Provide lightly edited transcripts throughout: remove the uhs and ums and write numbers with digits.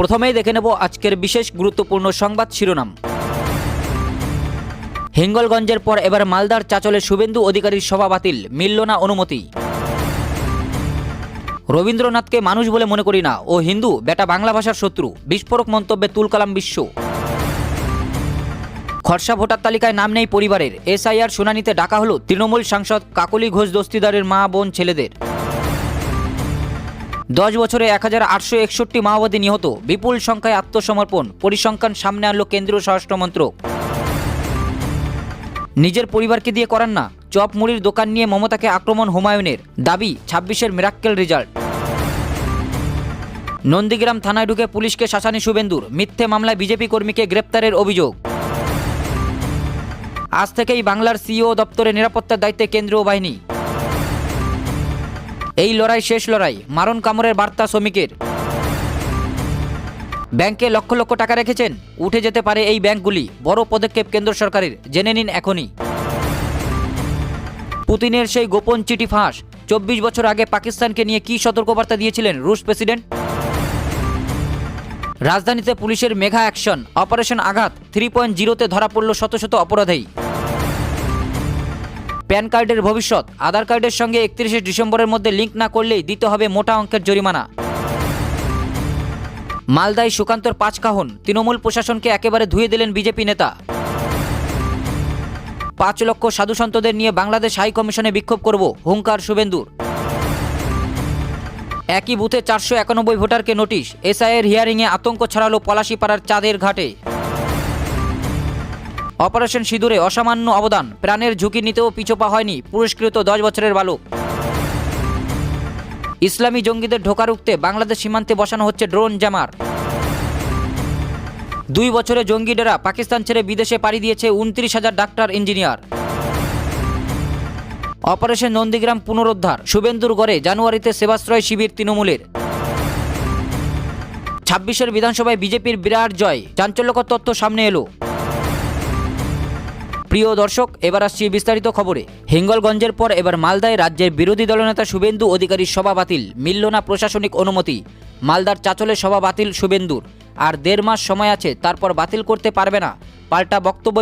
প্রথমেই দেখে নেব আজকের বিশেষ গুরুত্বপূর্ণ সংবাদ শিরোনাম। হিঙ্গলগঞ্জের পর এবার মালদার চাচলে শুভেন্দু অধিকারীর সভা বাতিল, মিলল না অনুমতি। রবীন্দ্রনাথকে মানুষ বলে মনে করি না, ও হিন্দু, বেটা বাংলা ভাষার শত্রু, বিস্ফোরক মন্তব্যে তুলকালাম বিশ্ব। খরসা ভোটার তালিকায় নাম নেই পরিবারের, এসআইআর শুনানিতে ডাকা হলো তৃণমূল সাংসদ কাকলি ঘোষ দস্তিদারের মা বোন ছেলেদের। 10 বছরে 1861 মাওবাদী নিহত, বিপুল সংখ্যায় আত্মসমর্পণ, পরিসংখ্যান সামনে আনলো কেন্দ্রীয় স্বরাষ্ট্রমন্ত্রক। নিজের পরিবারকে দিয়ে করান না, চপ মুড়ির দোকান নিয়ে মমতাকে আক্রমণ হুমায়ুনের, দাবি 26-এর মিরাক্কেল রেজাল্ট। নন্দীগ্রাম থানায় ঢুকে পুলিশকে শাসানি শুভেন্দুর, মিথ্যে মামলায় বিজেপি কর্মীকে গ্রেপ্তারের অভিযোগ। আজ থেকেই বাংলার সিইও দপ্তরে নিরাপত্তার দায়িত্বে কেন্দ্রীয় বাহিনী। এই লড়াই শেষ লড়াই, মারণ কামড়ের বার্তা শ্রমিকের। ব্যাংকে লক্ষ লক্ষ টাকা রেখেছেন, উঠে যেতে পারে এই ব্যাংকগুলি, বড় পদক্ষেপ কেন্দ্র সরকারের, জেনে নিন এখনই। পুতিনের সেই গোপন চিঠি ফাঁস, 24 বছর আগে পাকিস্তানকে নিয়ে কী সতর্কবার্তা দিয়েছিলেন রুশ প্রেসিডেন্ট। রাজধানীতে পুলিশের মেগা অ্যাকশন, অপারেশন আঘাত 3.0-তে ধরা পড়ল শত শত অপরাধী। প্যান কার্ডের ভবিষ্যৎ, আধার কার্ডের সঙ্গে 31শে ডিসেম্বরের মধ্যে লিঙ্ক না করলেই দিতে হবে মোটা অঙ্কের জরিমানা। মালদায় সুকান্তর 5 কাহন, তৃণমূল প্রশাসনকে একেবারে ধুয়ে দিলেন বিজেপি নেতা। 5 লক্ষ সাধু সন্তদের নিয়ে বাংলাদেশ হাই কমিশনে বিক্ষোভ করব, হুঙ্কার শুভেন্দুর। একই বুথে 491 ভোটারকে নোটিশ, এসআইয়ের হিয়ারিংয়ে আতঙ্ক ছড়ালো পলাশীপাড়ার চাঁদের ঘাটে। অপারেশন সিঁদুরে অসামান্য অবদান, প্রাণের ঝুঁকি নিতেও পিছপা হয়নি পুরস্কৃত 10 বছরের বালক। ইসলামী জঙ্গিদের ঢোকা রুখতে বাংলাদেশ সীমান্তে বসানো হচ্ছে ড্রোন জামার। 2 বছরে জঙ্গি ডেরা পাকিস্তান ছেড়ে বিদেশে পাড়ি দিয়েছে 29,000 ডাক্তার ইঞ্জিনিয়ার। অপারেশন নন্দীগ্রাম পুনরুদ্ধার, শুভেন্দুর গড়ে জানুয়ারিতে সেবাশ্রয় শিবির তৃণমূলের। 26-এর বিধানসভায় বিজেপির বিরাট জয়, চাঞ্চল্যকর তথ্য সামনে এলো। প্রিয় দর্শক, এবার আসছি বিস্তারিত খবরে। হিঙ্গলগঞ্জের পর এবার মালদায় রাজ্যের বিরোধী দলনেতা শুভেন্দু অধিকারীর সভা বাতিল, মিলল না প্রশাসনিক অনুমতি। মালদার চাচলে সভা বাতিল শুভেন্দুর, আর 1.5 মাস সময় আছে, তারপর বাতিল করতে পারবে না, পাল্টা বক্তব্য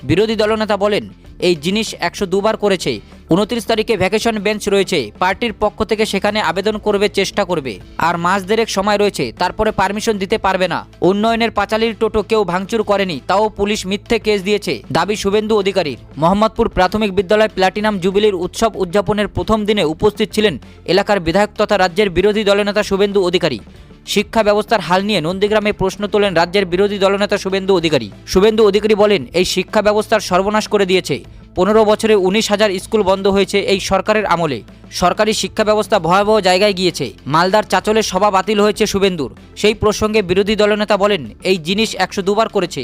বিরোধী দলনেতা বলেন, এই জিনিস 102 বার করেছে। 29 তারিখে ভ্যাকেশন বেঞ্চ রয়েছে, পার্টির পক্ষ থেকে সেখানে আবেদন করবে, চেষ্টা করবে, আর মাস দেড়েক সময় রয়েছে, তারপরে পারমিশন দিতে পারবে না। উন্নয়নের পাঁচালির টোটো কেউ ভাঙচুর করেনি, তাও পুলিশ মিথ্যে কেস দিয়েছে, দাবি শুভেন্দু অধিকারীর। মোহাম্মদপুর প্রাথমিক বিদ্যালয় প্ল্যাটিনাম জুবিলির উৎসব উদযাপনের প্রথম দিনে উপস্থিত ছিলেন এলাকার বিধায়ক তথা রাজ্যের বিরোধী দলনেতা শুভেন্দু অধিকারী। শিক্ষা ব্যবস্থার হাল নিয়ে নন্দীগ্রামে প্রশ্ন তোলেন রাজ্যের বিরোধী দলনেতা শুভেন্দু অধিকারী বলেন, এই শিক্ষা ব্যবস্থার সর্বনাশ করে দিয়েছে। 15 বছরে 19,000 স্কুল বন্ধ হয়েছে এই সরকারের আমলে। সরকারি শিক্ষা ব্যবস্থা ভয়াবহ জায়গায় গিয়েছে। মালদার চাচলে সভা বাতিল হয়েছে শুভেন্দুর। সেই প্রসঙ্গে বিরোধী দলনেতা বলেন, এই জিনিস 102 বার করেছে।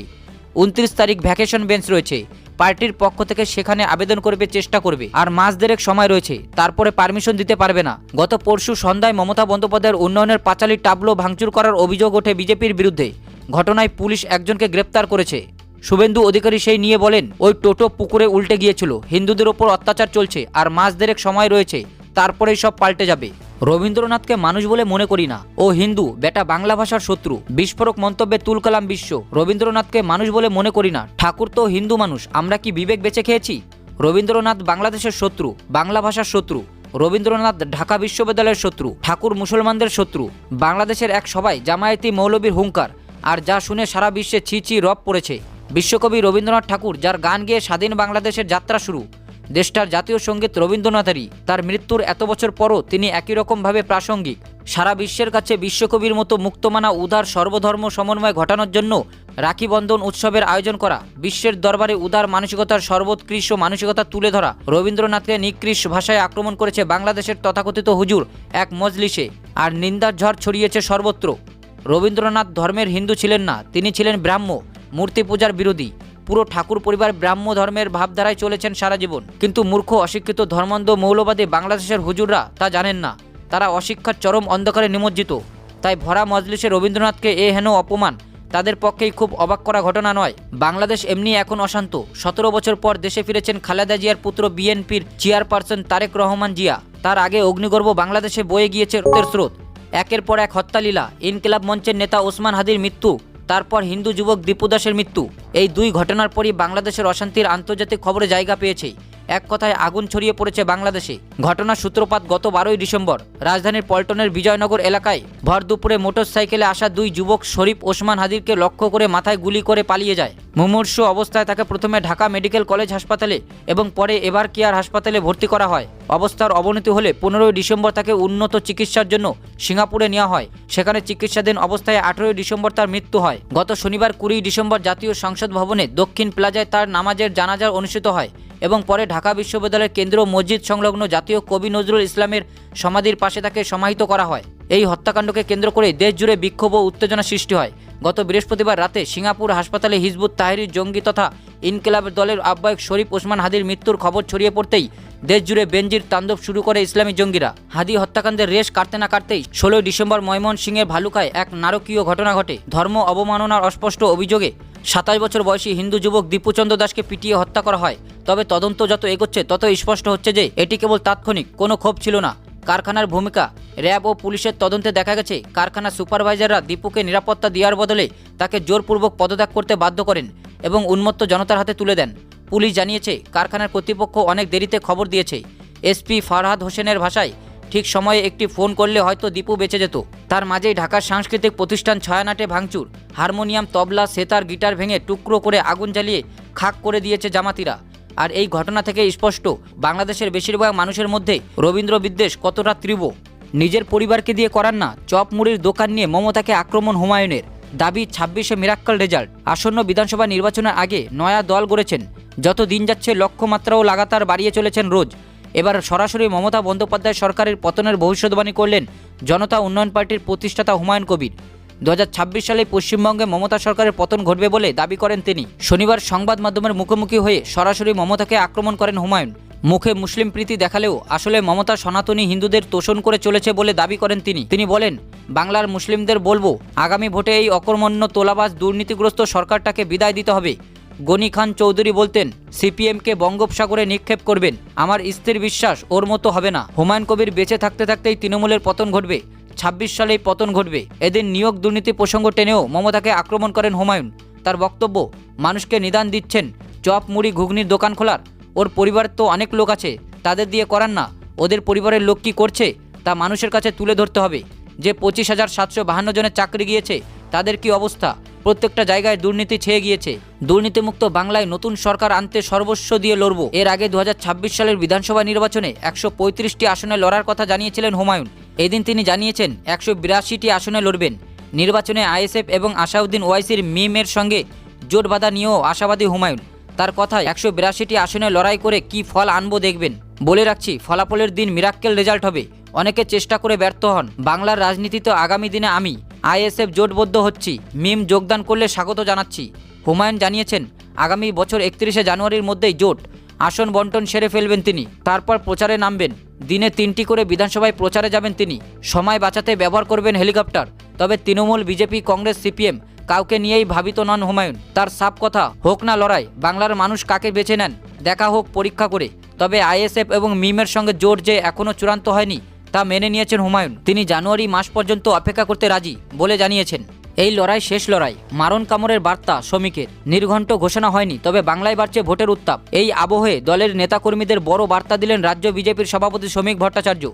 29 তারিখ ভ্যাকেশন বেঞ্চ রয়েছে, পার্টির পক্ষ থেকে সেখানে আবেদন করবে, চেষ্টা করবে, আর মাস দেড়েক সময় রয়েছে, তারপরে পারমিশন দিতে পারবে না। গত পরশু সন্ধ্যায় মমতা বন্দ্যোপাধ্যায়ের উন্নয়নের পাঁচালী টাবলো ভাঙচুর করার অভিযোগ ওঠে বিজেপির বিরুদ্ধে। ঘটনায় পুলিশ একজনকে গ্রেপ্তার করেছে। শুভেন্দু অধিকারী সেই নিয়ে বলেন, ওই টোটো পুকুরে উল্টে গিয়েছিল, হিন্দুদের ওপর অত্যাচার চলছে, আর মাস দেড়েক সময় রয়েছে, তারপরেই সব পাল্টে যাবে। রবীন্দ্রনাথকে মানুষ বলে মনে করি না, ও হিন্দু, বেটা বাংলা ভাষার শত্রু, বিস্ফোরক মন্তব্যে তুলকালাম বিশ্ব। রবীন্দ্রনাথকে মানুষ বলে মনে করি না, ঠাকুর তো হিন্দু মানুষ, আমরা কি বিবেক বেঁচে খেয়েছি? রবীন্দ্রনাথ বাংলাদেশের শত্রু, বাংলা ভাষার শত্রু। রবীন্দ্রনাথ ঢাকা বিশ্ববিদ্যালয়ের শত্রু, ঠাকুর মুসলমানদের শত্রু। বাংলাদেশের এক সভায় জামায়াতি মৌলবীর হুঙ্কার, আর যা শুনে সারা বিশ্বে ছি রব পড়েছে। বিশ্বকবি রবীন্দ্রনাথ ঠাকুর, যার গান গেয়ে স্বাধীন বাংলাদেশের যাত্রা শুরু, দেশটার জাতীয় সঙ্গীত রবীন্দ্রনাথেরই, তার মৃত্যুর এত বছর পরও তিনি একই রকমভাবে প্রাসঙ্গিক। সারা বিশ্বের কাছে বিশ্বকবির মতো মুক্তমানা উদার সর্বধর্ম সমন্বয় ঘটানোর জন্য রাখি বন্ধন উৎসবের আয়োজন করা, বিশ্বের দরবারে উদার মানসিকতার সর্বোৎকৃষ্ট মানসিকতা তুলে ধরা। রবীন্দ্রনাথকে নিকৃষ্ট ভাষায় আক্রমণ করেছে বাংলাদেশের তথাকথিত হুজুর এক মজলিসে, আর নিন্দার ঝড় ছড়িয়েছে সর্বত্র। রবীন্দ্রনাথ ধর্মের হিন্দু ছিলেন না, তিনি ছিলেন ব্রাহ্ম, মূর্তি পূজার বিরোধী। পুরো ঠাকুর পরিবার ব্রাহ্ম ধর্মের ভাবধারায় চলেছেন সারা জীবন, কিন্তু মূর্খ অশিক্ষিত ধর্মান্ধ মৌলবাদী বাংলাদেশের হুজুররা তা জানেন না। তারা অশিক্ষার চরম অন্ধকারে নিমজ্জিত। তাই ভরা মজলিসে রবীন্দ্রনাথকে এ হেন অপমান তাদের পক্ষেই খুব অবাক করা ঘটনা নয়। বাংলাদেশ এমনি এখন অশান্ত। 17 বছর পর দেশে ফিরেছেন খালেদা জিয়ার পুত্র বিএনপির চেয়ারপারসন তারেক রহমান জিয়া। তার আগে অগ্নিগর্ভ বাংলাদেশে বয়ে গিয়েছে রক্তের স্রোত। একের পর এক হত্যালীলা, ইনকিলাব মঞ্চের নেতা ওসমান হাদির মৃত্যু, তারপর হিন্দু যুবক দীপু দাসের মৃত্যু। এই দুই ঘটনার পরই বাংলাদেশের অশান্তির আন্তর্জাতিক খবরে জায়গা পেয়েছে। এক কথায় আগুন ছড়িয়ে পড়েছে বাংলাদেশে। ঘটনার সূত্রপাত গত 12ই ডিসেম্বর রাজধানীর পল্টনের বিজয়নগর এলাকায় ভর দুপুরে মোটরসাইকেলে আসা দুই যুবক শরীফ ওসমান হাদিরকে লক্ষ্য করে মাথায় গুলি করে পালিয়ে যায়। মুমূর্ষু অবস্থায় তাকে প্রথমে ঢাকা মেডিকেল কলেজ হাসপাতালে এবং পরে এভার কেয়ার হাসপাতালে ভর্তি করা হয়। অবস্থার অবনতি হলে 15ই ডিসেম্বর তাকে উন্নত চিকিৎসার জন্য সিঙ্গাপুরে নেওয়া হয়। সেখানে চিকিৎসাধীন অবস্থায় 18ই ডিসেম্বর তার মৃত্যু হয়। গত শনিবার 20 ডিসেম্বর জাতীয় সংসদ ভবনে দক্ষিণ প্লাজায় তার নামাজের জানাজা অনুষ্ঠিত হয় এবং পরে ঢাকা বিশ্ববিদ্যালয়ের কেন্দ্রীয় মসজিদ সংলগ্ন জাতীয় কবি নজরুল ইসলামের সমাধির পাশে তাকে সমাহিত করা হয়। এই হত্যাকাণ্ডকে কেন্দ্র করে দেশ জুড়ে বিক্ষোভ ও উত্তেজনা সৃষ্টি হয়। গত বৃহস্পতিবার রাতে সিঙ্গাপুর হাসপাতালে হিজবুত তাহরির জঙ্গি তথা ইনকিলাব দলের আহ্বায়ক শরীফ ওসমান হাদির মৃত্যুর খবর ছড়িয়ে পড়তেই দেশ জুড়ে বেনজির তাণ্ডব শুরু করে ইসলামী জঙ্গিরা। হাদি হত্যাকাণ্ডের রেশ কাটতে না কাটতেই 16 ডিসেম্বর ময়মনসিংহের ভালুকায় এক নারকীয় ঘটনা ঘটে। ধর্ম অবমাননার অস্পষ্ট অভিযোগে 27 বছর বয়সী হিন্দু যুবক দীপুচন্দ্র দাসকে পিটিয়ে হত্যা করা হয়। তবে তদন্ত যত এগোচ্ছে তত স্পষ্ট হচ্ছে যে এটি কেবল তাৎক্ষণিক, কোনো ক্ষোভ ছিল না। কারখানার ভূমিকা, র্যাব ও পুলিশের তদন্তে দেখা গেছে কারখানার সুপারভাইজাররা দীপুকে নিরাপত্তা দেওয়ার বদলে তাকে জোরপূর্বক পদত্যাগ করতে বাধ্য করেন এবং উন্মত্ত জনতার হাতে তুলে দেন। পুলিশ জানিয়েছে কারখানার কর্তৃপক্ষ অনেক দেরিতে খবর দিয়েছে। এসপি ফারহাদ হোসেনের ভাষায়, ঠিক সময়ে একটি ফোন করলে হয়তো দীপু বেঁচে যেত। তার মাঝেই ঢাকার সাংস্কৃতিক প্রতিষ্ঠান ছায়ানাটে ভাঙচুর, হারমোনিয়াম, তবলা, সেতার, গিটার ভেঙে টুকরো করে আগুন জ্বালিয়ে খাক করে দিয়েছে জামাতিরা। আর এই ঘটনা থেকে স্পষ্ট বাংলাদেশের বেশিরভাগ মানুষের মধ্যে রবীন্দ্র বিদ্বেষ কতটা তীব্র। নিজের পরিবারকে দিয়ে করান না চপ মুড়ির দোকান নিয়ে মমতাকে আক্রমণ হুমায়ুনের। দাবি 26-এ মিরাক্কেল রেজাল্ট। আসন্ন বিধানসভা নির্বাচনের আগে নয়া দল গড়েছেন। যত দিন যাচ্ছে লক্ষ্যমাত্রাও লাগাতার বাড়িয়ে চলেছেন রোজ। এবার সরাসরি মমতা বন্দ্যোপাধ্যায় সরকারের পতনের ভবিষ্যদ্বাণী করলেন জনতা উন্নয়ন পার্টির প্রতিষ্ঠাতা হুমায়ুন কবির। 2026 সালে পশ্চিমবঙ্গে মমতা সরকারের পতন ঘটবে বলে দাবি করেন তিনি। শনিবার সংবাদ মাধ্যমের মুখোমুখি হয়ে সরাসরি মমতাকে আক্রমণ করেন হুমায়ুন। মুখে মুসলিম প্রীতি দেখালেও আসলে মমতা সনাতনী হিন্দুদের তোষণ করে চলেছে বলে দাবি করেন তিনি বলেন, বাংলার মুসলিমদের বলবো, আগামী ভোটে এই অকর্মণ্য তোলাবাজ দুর্নীতিগ্রস্ত সরকারটাকে বিদায় দিতে হবে। গনি খান চৌধুরী বলতেন, সিপিএমকে বঙ্গোপসাগরে নিক্ষেপ করবেন। আমার স্থির বিশ্বাস ওর মতো হবে না। হুমায়ুন কবির বেঁচে থাকতে থাকতেই তৃণমূলের পতন ঘটবে, 26 সালেই পতন ঘটবে। এদিন নিয়োগ দুর্নীতি প্রসঙ্গ টেনেও মমতাকে আক্রমণ করেন হুমায়ুন। তার বক্তব্য, মানুষকে নিদান দিচ্ছেন চপ মুড়ি ঘুগনির দোকান খোলার। ওর পরিবার তো অনেক লোক আছে, তাদের দিয়ে করান না। ওদের পরিবারের লোক কী করছে তা মানুষের কাছে তুলে ধরতে হবে। যে 25,752 জনের চাকরি গিয়েছে তাদের কি অবস্থা? প্রত্যেকটা জায়গায় দুর্নীতি ছেয়ে গিয়েছে। দুর্নীতিমুক্ত বাংলায় নতুন সরকার আনতে সর্বস্ব দিয়ে লড়ব। এর আগে 2026 সালের বিধানসভা নির্বাচনে 135টি আসনে লড়ার কথা জানিয়েছিলেন হুমায়ুন। এদিন তিনি জানিয়েছেন 182টি আসনে লড়বেন। নির্বাচনে আইএসএফ এবং আসাউদ্দিন ওয়াইসির মিমের সঙ্গে জোট বাঁধা নিয়েও আশাবাদী হুমায়ুন। তার কথায় 182টি আসনে লড়াই করে কি ফল আনবো দেখবেন। বলে রাখছি, ফলাফলের দিন মিরাক্কেল রেজাল্ট হবে। অনেকে চেষ্টা করে ব্যর্থ হন। বাংলার রাজনীতিতে আগামী দিনে আমি আইএসএফ জোটবদ্ধ হচ্ছি। মিম যোগদান করলে স্বাগত জানাচ্ছি। হুমায়ুন জানিয়েছেন আগামী বছর 31শে জানুয়ারির মধ্যেই জোট আসন বন্টন সেরে ফেলবেন তিনি। তারপর প্রচারে নামবেন। দিনে 3টি করে বিধানসভায় প্রচারে যাবেন তিনি। সময় বাঁচাতে ব্যবহার করবেন হেলিকপ্টার। তবে তৃণমূল, বিজেপি, কংগ্রেস, সিপিএম কাউকে নিয়েই ভাবিত নন হুমায়ুন। তার সাফ কথা, হোক না লড়াই, বাংলার মানুষ কাকে বেছে নেন দেখা হোক পরীক্ষা করে। তবে আইএসএফ এবং মিমের সঙ্গে জোট যে এখনও চূড়ান্ত হয়নি তা মেনে নিয়েছেন হুমায়ুন। তিনি জানুয়ারি মাস পর্যন্ত অপেক্ষা করতে রাজি বলে জানিয়েছেন। এই লড়াই শেষ লড়াই। মারণ কামড়ের বার্তা শ্রমিকের। নির্ঘণ্ট ঘোষণা হয়নি, তবে বাংলায় বাড়ছে ভোটের উত্তাপ। এই আবহে দলের নেতাকর্মীদের বড় বার্তা দিলেন রাজ্য বিজেপির সভাপতি শ্রমিক ভট্টাচার্য।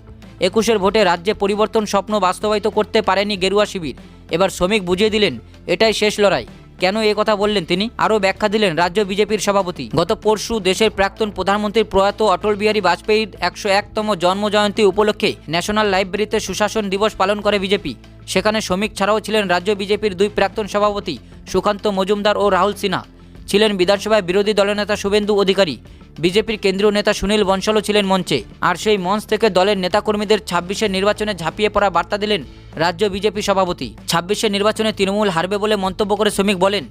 21-এর ভোটে রাজ্যে পরিবর্তন স্বপ্ন বাস্তবায়িত করতে পারেনি গেরুয়া শিবির। এবার শ্রমিক বুঝিয়ে দিলেন এটাই শেষ লড়াই। কেন এ কথা বললেন তিনি, আরও ব্যাখ্যা দিলেন রাজ্য বিজেপির সভাপতি। গত পরশু দেশের প্রাক্তন প্রধানমন্ত্রী প্রয়াত অটল বিহারী বাজপেয়ীর 101তম জন্মজয়ন্তী উপলক্ষে ন্যাশনাল লাইব্রেরিতে সুশাসন দিবস পালন করে বিজেপি। সেখানে শ্রমিক ছাড়াও ছিলেন রাজ্য বিজেপির 2 প্রাক্তন সভাপতি সুকান্ত মজুমদার ও রাহুল সিনহা। ছিলেন বিধানসভায় বিরোধী দলনেতা শুভেন্দু অধিকারী। বিজেপির কেন্দ্রীয় নেতা সুনীল বনশালও ছিলেন মঞ্চে। আর সেই মঞ্চ থেকে দলের নেতাকর্মীদের 26-এর নির্বাচনে ঝাঁপিয়ে পড়া বার্তা দিলেন রাজ্য বিজেপি সভাপতি। 26-এর নির্বাচনে তৃণমূল হারবে বলে মন্তব্য করে শ্রমিক বলেন,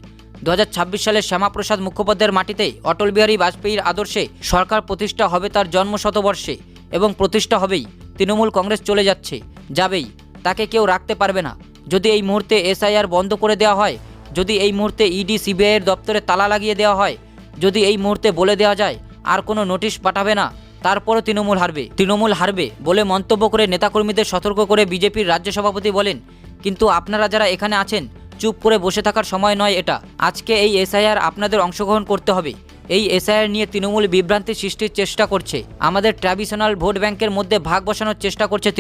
2026 সালে শ্যামাপ্রসাদ মুখোপাধ্যায়ের মাটিতে অটল বিহারী বাজপেয়ীর আদর্শে সরকার প্রতিষ্ঠা হবে তার জন্ম শতবর্ষে, এবং প্রতিষ্ঠা হবেই। তৃণমূল কংগ্রেস চলে যাচ্ছে, যাবেই, তাকে কেউ রাখতে পারবে না। যদি এই মুহূর্তে এসআইআর বন্ধ করে দেওয়া হয়, যদি এই মুহূর্তে ইডি সিবিআইয়ের দপ্তরে তালা লাগিয়ে দেওয়া হয়, যদি এই মুহূর্তে বলে দেওয়া যায় আর কোনো নোটিশ পাঠাবে না, তারপরও তৃণমূল হারবে বলে মন্তব্য করে নেতাকর্মীদের সতর্ক করে বিজেপির রাজ্য সভাপতি বলেন, কিন্তু আপনারা যারা এখানে আছেন চুপ করে বসে থাকার সময় নয় এটা। আজকে এই এসআইআর আপনাদের অংশগ্রহণ করতে হবে। এই এসআইআর নিয়ে তৃণমূল বিভ্রান্তি সৃষ্টির চেষ্টা করছে। আমাদের ট্র্যাডিশনাল ভোট ব্যাংকের মধ্যে ভাগ বসানোর চেষ্টা করছে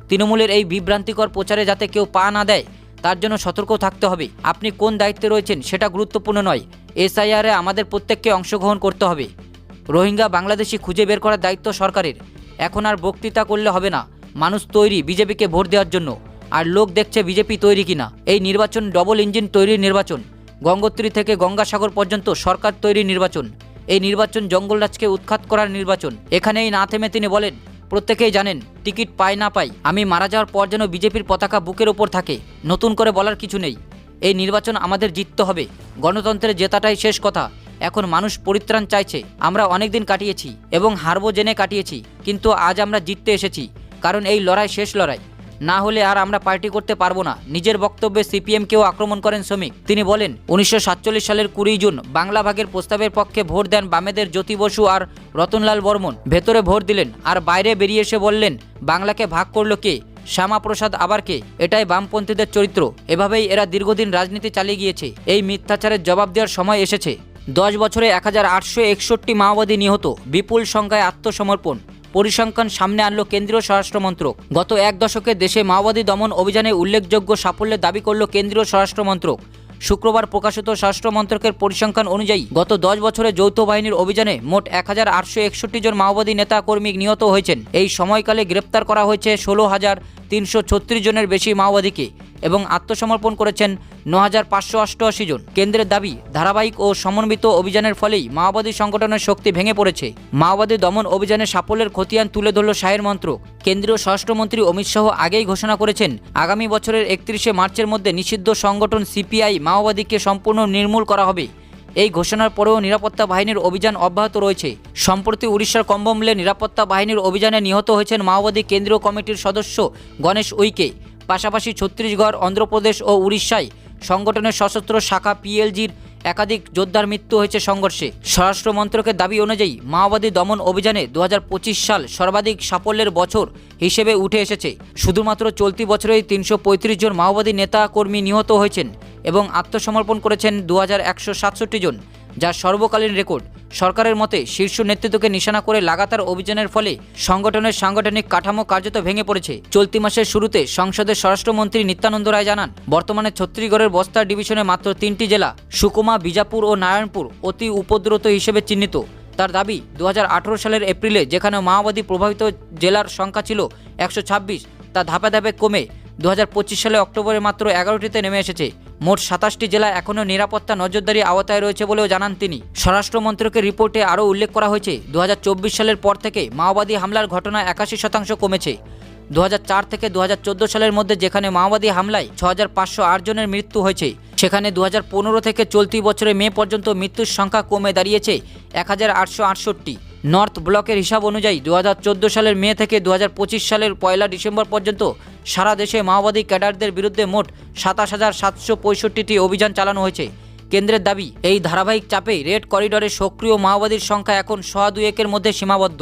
তৃণমূলের এই বিভ্রান্তিকর প্রচারে যাতে কেউ পা না দেয় তার জন্য সতর্ক থাকতে হবে। আপনি কোন দায়িত্বে রয়েছেন সেটা গুরুত্বপূর্ণ নয়, এসআইআরে আমাদের প্রত্যেককে অংশগ্রহণ করতে হবে। রোহিঙ্গা বাংলাদেশি খুঁজে বের করার দায়িত্ব সরকারের। এখন আর বক্তৃতা করলে হবে না, মানুষ তৈরি বিজেপিকে ভোট দেওয়ার জন্য, আর লোক দেখছে বিজেপি তৈরি কিনা। এই নির্বাচন ডবল ইঞ্জিন তৈরির নির্বাচন, গঙ্গোত্রী থেকে গঙ্গাসাগর পর্যন্ত সরকার তৈরির নির্বাচন। এই নির্বাচন জঙ্গলরাজকে উৎখাত করার নির্বাচন। এখানেই না থেমে তিনি বলেন, প্রত্যেকেই জানেন টিকিট পাই না পাই আমি মারা যাওয়ার পর যেন বিজেপির পতাকা বুকের ওপর থাকে, নতুন করে বলার কিছু নেই। এই নির্বাচন আমাদের জিততে হবে, গণতন্ত্রের জেতাটাই শেষ কথা। এখন মানুষ পরিত্রাণ চাইছে। আমরা অনেক দিন কাটিয়েছি এবং হারবো জেনে কাটিয়েছি, কিন্তু আজ আমরা জিততে এসেছি, কারণ এই লড়াই শেষ লড়াই। না হলে আর আমরা পার্টি করতে পারবো না। নিজের বক্তব্যে সিপিএমকেও আক্রমণ করেন শ্রমিক। তিনি বলেন, 1947 সালের 20 জুন বাংলা ভাগের প্রস্তাবের পক্ষে ভোট দেন বামেদের জ্যোতি বসু আর রতনলাল বর্মন। ভেতরে ভোট দিলেন আর বাইরে বেরিয়ে এসে বললেন, বাংলাকে ভাগ করলো কে? শ্যামাপ্রসাদ আবার কে? এটাই বামপন্থীদের চরিত্র। এভাবেই এরা দীর্ঘদিন রাজনীতি চালিয়ে গিয়েছে। এই মিথ্যাচারের জবাব দেওয়ার সময় এসেছে। 10 বছরে 1861 মাওবাদী নিহত, বিপুল সংখ্যায় আত্মসমর্পণ। পরিসংখ্যান সামনে আনলো কেন্দ্রীয় স্বরাষ্ট্রমন্ত্রক। গত এক দশকে দেশে মাওবাদী দমন অভিযানে উল্লেখযোগ্য সাফল্যের দাবি করল কেন্দ্রীয় স্বরাষ্ট্রমন্ত্রক। শুক্রবার প্রকাশিত স্বরাষ্ট্রমন্ত্রকের পরিসংখ্যান অনুযায়ী গত 10 বছরে যৌথ বাহিনীর অভিযানে মোট 1861 জন মাওবাদী নেতা কর্মী নিহত হয়েছেন। এই সময়কালে গ্রেপ্তার করা হয়েছে 16,336 জনের বেশি মাওবাদীকে এবং আত্মসমর্পণ করেছেন 9,588 জন। কেন্দ্রের দাবি, ধারাবাহিক ও সমন্বিত অভিযানের ফলেই মাওবাদী সংগঠনের শক্তি ভেঙে পড়েছে। মাওবাদী দমন অভিযানে সাফল্যের খতিয়ান তুলে ধরল শাহের মন্ত্রক। কেন্দ্রীয় স্বরাষ্ট্রমন্ত্রী অমিত শাহ আগেই ঘোষণা করেছেন, আগামী বছরের 31শে মার্চের মধ্যে নিষিদ্ধ সংগঠন সিপিআই মাওবাদীকে সম্পূর্ণ নির্মূল করা হবে। এই ঘোষণার পরেও নিরাপত্তা বাহিনীর অভিযান অব্যাহত রয়েছে। সম্প্রতি উড়িষ্যার কম্বমলে নিরাপত্তা বাহিনীর অভিযানে নিহত হয়েছেন মাওবাদী কেন্দ্রীয় কমিটির সদস্য গণেশ উইকে। পাশাপাশি ছত্তিশগড়, অন্ধ্রপ্রদেশ ও উড়িষ্যায় সংগঠনের সশস্ত্র শাখা পিএলজির একাধিক যোদ্ধার মৃত্যু হয়েছে সংঘর্ষে। স্বরাষ্ট্র মন্ত্রকের দাবি অনুযায়ী মাওবাদী দমন অভিযানে 2025 সাল সর্বাধিক সাফল্যের বছর হিসেবে উঠে এসেছে। শুধুমাত্র চলতি বছরেই 335 জন মাওবাদী নেতা কর্মী নিহত হয়েছেন এবং আত্মসমর্পণ করেছেন 2167 জন, যা সর্বকালীন রেকর্ড। সরকারের মতে শীর্ষ নেতৃত্বকে নিশানা করে লাগাতার অভিযানের ফলে সংগঠনের সাংগঠনিক কাঠামো কার্যত ভেঙে পড়েছে। চলতি মাসের শুরুতে সংসদের স্বরাষ্ট্রমন্ত্রী নিত্যানন্দ রায় জানান, বর্তমানে ছত্তিশগড়ের বস্তার ডিভিশনে মাত্র 3টি জেলা সুকুমা, বিজাপুর ও নারায়ণপুর অতি উপদ্রুত হিসেবে চিহ্নিত। তার দাবি, 2018 সালের এপ্রিলে যেখানে মাওবাদী প্রভাবিত জেলার সংখ্যা ছিল 126, তা ধাপে ধাপে কমে 2025 সালে অক্টোবরে মাত্র 11টিতে নেমে এসেছে। মোট 27টি জেলা এখনও নিরাপত্তা নজরদারি আওতায় রয়েছে বলেও জানান তিনি। স্বরাষ্ট্র মন্ত্রকের রিপোর্টে আরও উল্লেখ করা হয়েছে, 2024 সালের পর থেকে মাওবাদী হামলার ঘটনা 81% কমেছে। 2004 থেকে 2014 সালের মধ্যে যেখানে মাওবাদী হামলায় 6,508 জনের মৃত্যু হয়েছে, সেখানে 2015 থেকে চলতি বছরে মে পর্যন্ত মৃত্যুর সংখ্যা কমে দাঁড়িয়েছে 1,868। নর্থ ব্লকের হিসাব অনুযায়ী 2014 সালের মে থেকে 2025 সালের 1 ডিসেম্বর পর্যন্ত সারা দেশে মাওবাদী ক্যাডারদের বিরুদ্ধে মোট 27,765টি অভিযান চালানো হয়েছে। কেন্দ্রের দাবি, এই ধারাবাহিক চাপে রেড করিডরে সক্রিয় মাওবাদীর সংখ্যা এখন 1,2-1 মধ্যে সীমাবদ্ধ।